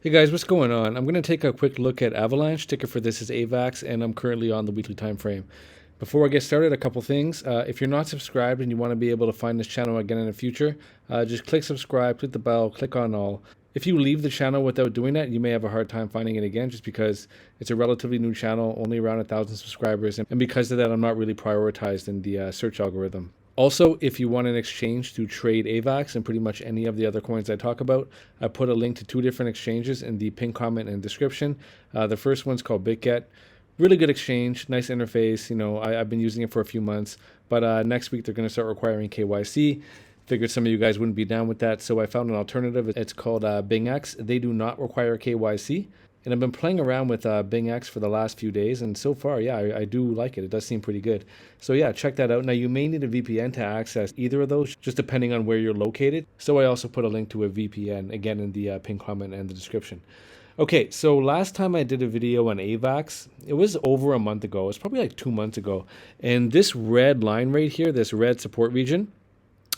Hey guys, what's going on? I'm going to take a quick look at Avalanche. Ticker for this is AVAX, and I'm currently on the weekly time frame. Before I get started, a couple things. If you're not subscribed and you want to be able to find this channel again in the future, just click subscribe, click the bell, click on all. If you leave the channel without doing that, you may have a hard time finding it again just because it's a relatively new channel, only around 1,000 subscribers, and because of that, I'm not really prioritized in the search algorithm. Also, if you want an exchange to trade AVAX and pretty much any of the other coins I talk about, I put a link to 2 different exchanges in the pinned comment and description. The first one's called BitGet. Really good exchange, nice interface. I've been using it for a few months, but next week they're going to start requiring KYC. Figured some of you guys wouldn't be down with that, so I found an alternative. It's called BingX. They do not require KYC. And I've been playing around with BingX for the last few days, and so far, yeah, I do like it. It does seem pretty good. So yeah, check that out. Now, you may need a VPN to access either of those, just depending on where you're located. So I also put a link to a VPN, again, in the pinned comment and the description. Okay, so last time I did a video on AVAX, it was over a month ago. It's probably like 2 months ago. And this red line right here, this red support region,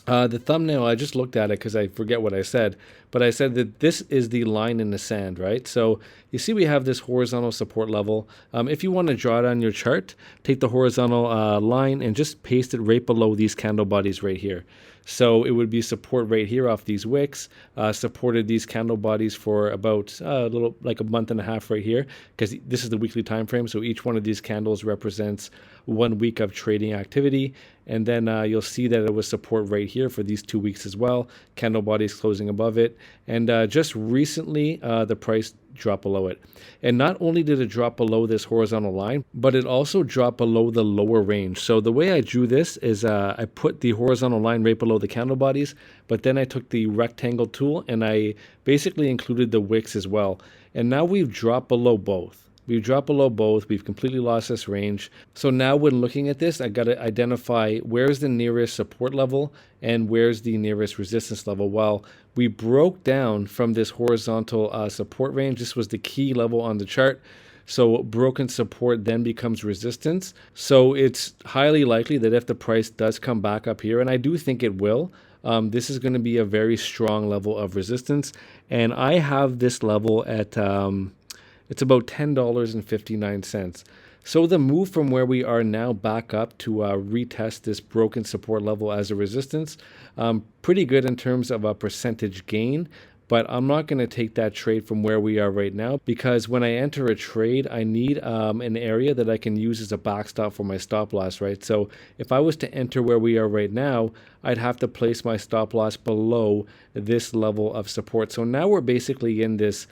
the thumbnail, I just looked at it because I forget what I said, but I said that this is the line in the sand, right? So you see we have this horizontal support level. If you want to draw it on your chart, take the horizontal line and just paste it right below these candle bodies right here. So it would be support right here off these wicks, supported these candle bodies for about a little like a month and a half right here, because this is the weekly time frame. So each one of these candles represents 1 week of trading activity. And then you'll see that it was support right here for these 2 weeks as well. Candle bodies closing above it. And just recently, the price dropped below it. And not only did it drop below this horizontal line, but it also dropped below the lower range. So the way I drew this is I put the horizontal line right below the candle bodies, but then I took the rectangle tool and I basically included the wicks as well. And now we've dropped below both. We've dropped below both. We've completely lost this range. So now when looking at this, I got to identify where's the nearest support level and where's the nearest resistance level. Well, we broke down from this horizontal support range. This was the key level on the chart. So broken support then becomes resistance. So it's highly likely that if the price does come back up here, and I do think it will, this is going to be a very strong level of resistance. And I have this level at... it's about $10.59. So the move from where we are now back up to retest this broken support level as a resistance, pretty good in terms of a percentage gain, but I'm not going to take that trade from where we are right now because when I enter a trade, I need an area that I can use as a backstop for my stop loss, right? So if I was to enter where we are right now, I'd have to place my stop loss below this level of support. So now we're basically in this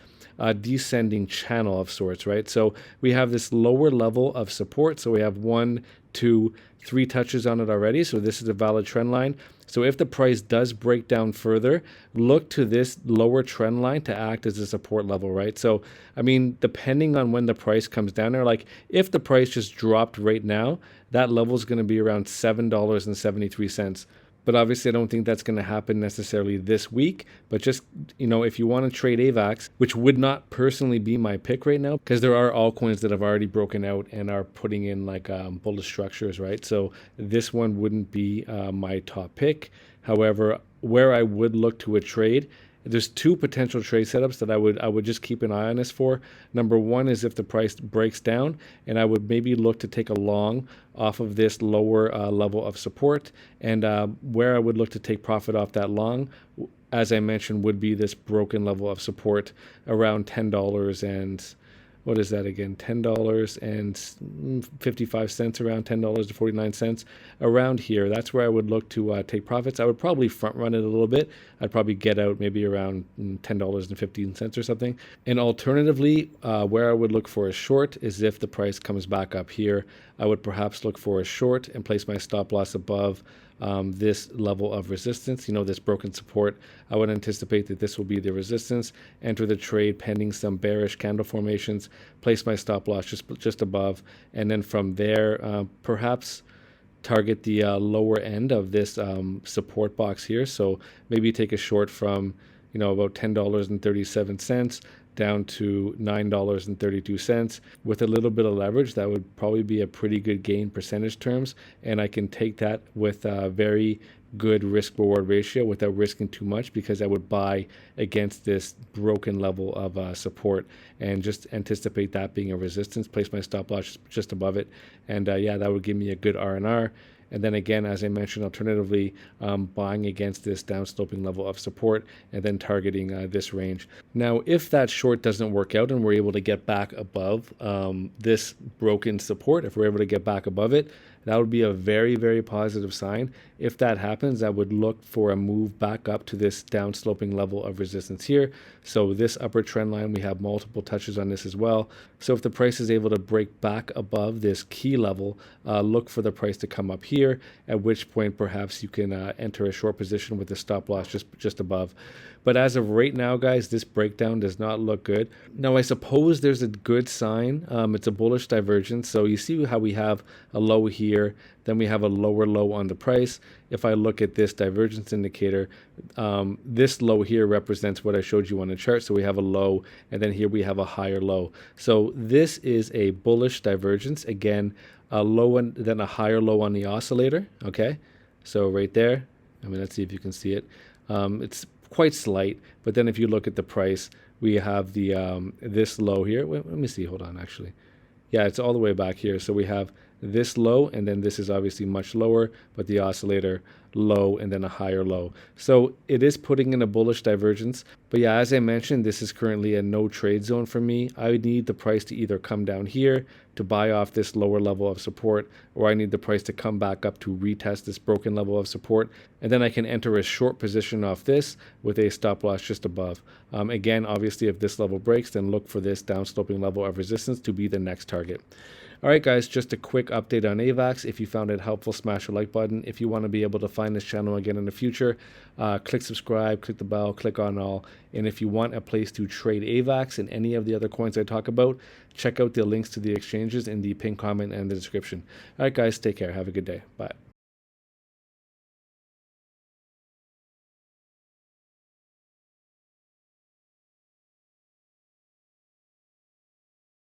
descending channel of sorts, right? So we have this lower level of support. So we have 1, 2, 3 touches on it already. So this is a valid trend line. So if the price does break down further, look to this lower trend line to act as a support level, right? So, I mean, depending on when the price comes down there, like if the price just dropped right now, that level is going to be around $7.73. But obviously, I don't think that's going to happen necessarily this week. But just, if you want to trade AVAX, which would not personally be my pick right now, because there are altcoins that have already broken out and are putting in like bullish structures, right? So this one wouldn't be my top pick. However, where I would look to a trade, there's 2 potential trade setups that I would just keep an eye on this for. Number 1 is if the price breaks down, and I would maybe look to take a long off of this lower level of support. And where I would look to take profit off that long, as I mentioned, would be this broken level of support around $10 and... what is that again? $10.55, around $10.49, around here. That's where I would look to take profits. I would probably front run it a little bit. I'd probably get out maybe around $10.15 or something. And alternatively, where I would look for a short is if the price comes back up here. I would perhaps look for a short and place my stop loss above this level of resistance, this broken support. I would anticipate that this will be the resistance. Enter the trade pending some bearish candle formations, place my stop loss just above, and then from there, perhaps target the lower end of this support box here. So maybe take a short from, about $10.37 down to $9.32 with a little bit of leverage. That would probably be a pretty good gain percentage terms, and I can take that with very good risk reward ratio without risking too much, because I would buy against this broken level of support and just anticipate that being a resistance, place my stop loss just above it, and yeah, that would give me a good R&R. And then again, as I mentioned, alternatively, buying against this downsloping level of support and then targeting this range. Now, if that short doesn't work out and we're able to get back above this broken support, if we're able to get back above it, that would be a very, very positive sign. If that happens, I would look for a move back up to this downsloping level of resistance here. So this upper trend line, we have multiple touches on this as well. So if the price is able to break back above this key level, look for the price to come up here, at which point perhaps you can enter a short position with the stop loss just above. But as of right now, guys, this breakdown does not look good. Now, I suppose there's a good sign. It's a bullish divergence. So you see how we have a low here, then we have a lower low on the price. If I look at this divergence indicator, this low here represents what I showed you on the chart. So we have a low, and then here we have a higher low. So this is a bullish divergence. Again, a low and then a higher low on the oscillator. Okay, so right there. I mean, let's see if you can see it. It's quite slight, but then if you look at the price, we have the this low here. Wait, let me see. Hold on, actually. Yeah, it's all the way back here. So we have this low, and then this is obviously much lower, but the oscillator low and then a higher low. So it is putting in a bullish divergence. But yeah, as I mentioned, this is currently a no trade zone for me. I would need the price to either come down here to buy off this lower level of support, or I need the price to come back up to retest this broken level of support, and then I can enter a short position off this with a stop loss just above. Again, obviously, if this level breaks, then look for this downsloping level of resistance to be the next target. All right, guys, just a quick update on AVAX. If you found it helpful, smash the like button. If you want to be able to find this channel again in the future, click subscribe, click the bell, click on all. And if you want a place to trade AVAX and any of the other coins I talk about, check out the links to the exchanges in the pinned comment and the description. All right, guys, take care. Have a good day. Bye.